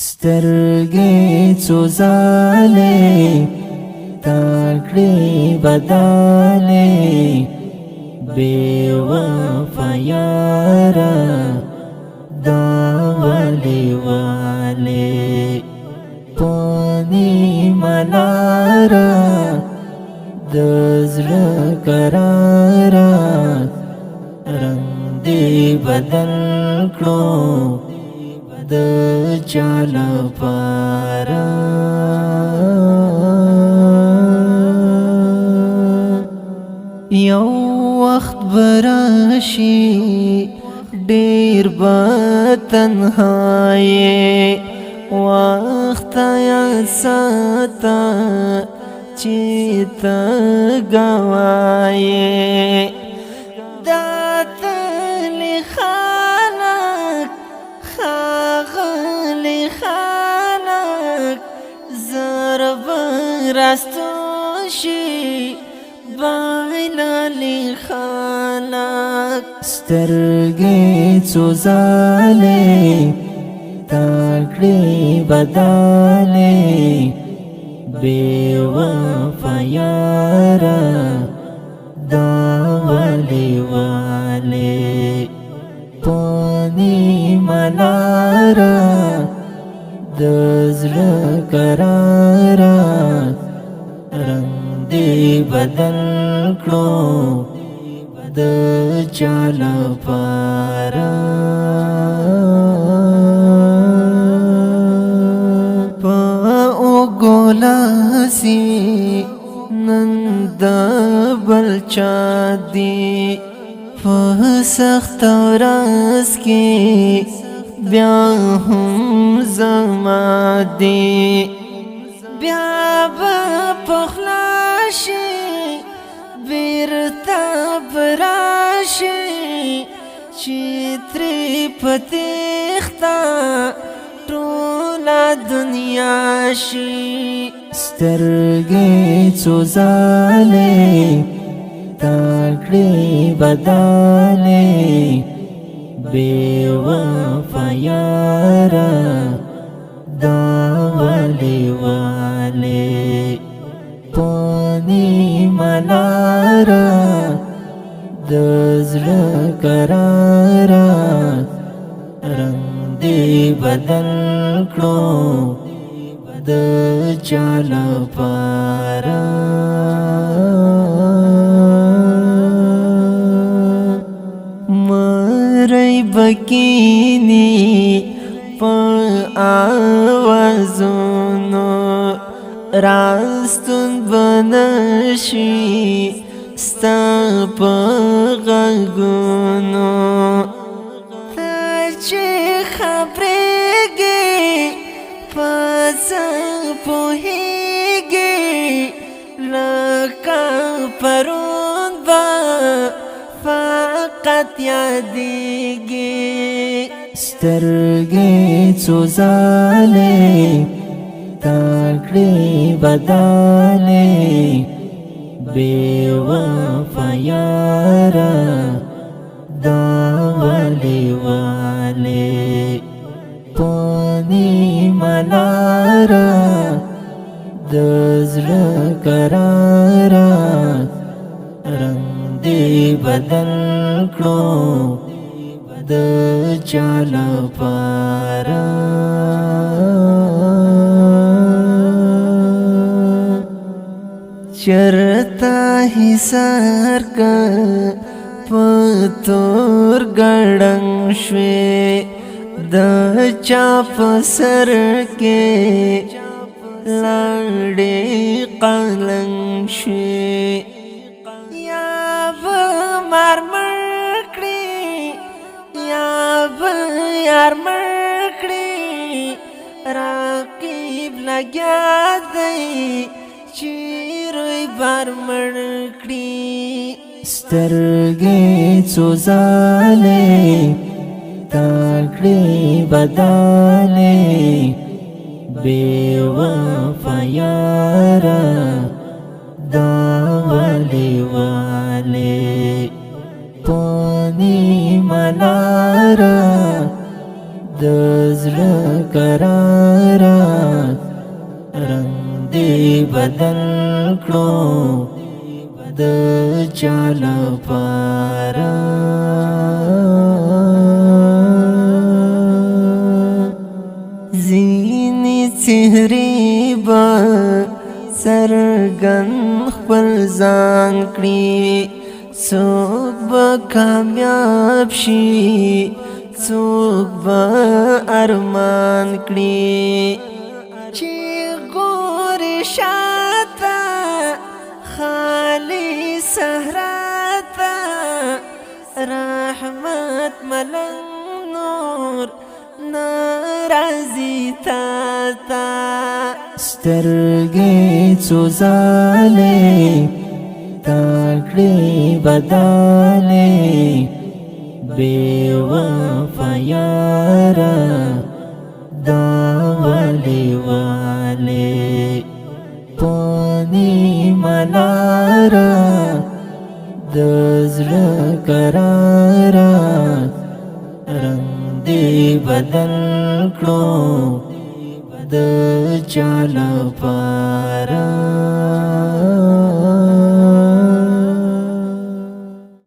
سترګې سوزالې تاکړې بدالې بے وفا یارا دا ولی والے پونی ملارا دزړه قرارا رنگ دی بدل کړو د چال پارا یو وخت براشي ډیر به تنهایی وخت یا ساتا چې ته گوایې داتلی خلق خاغلی خلق ضرب راستوشي بایلالی خلق سترګې سوزالې تاکړې بدالې بے وفا یارا دا ولی والے پونی ملارا دزړه قرارا رنگ دی بدل کړو د چال پارا ګولاسي نند بلچا دی په سخت ورځ کې بیا هم زما دی بیا به پخلاشي بیرته براشي چې ترې پتیختا ټوله دنیا شي سترګې سوزالې تاکړې بدالې بے وفا یارا دا ولی والے پونی ملارا دزړه قرارا رنگ دی بدل کړو د چال پارا مری بکینی په آوازونو راستون بنشي ستا په غږونو چې خبرېږي پس پوهېږي لکه پرون به فقط یادېږي سترګې سوزالې تاکړې بدالې بے وفا یارا دا ولی والے پونی ملارا دزړه قرارا رنگ دی بدل کړو د چال پارا چرتا حصار کا پتور ګړنګ شوي د چا په سر کې لاړې قلنګ شوي یا به مرمر کړي یا به یار مړ کړي رقیب لګیا دی چې روی بار مړ کړي سترګې سوزالې تاکړې بدالې بے وفا یارا دا ولی والے پونی ملارا د زړه قرار بدل کړو د چال پارا زینی چهره با سرګن خپل ځان کړي څوک به کامیاب شي څوک به ارمان کړي چې ګورې شاته خالی صحرا ته رحمت ملنګ نور ناراضي تا تا سترګې څو ځلې تکړې بدلې بے وفا یارا دا ولی والی پانی ملارا دزر کرارا رنگ دی بدل کړو د چال پارا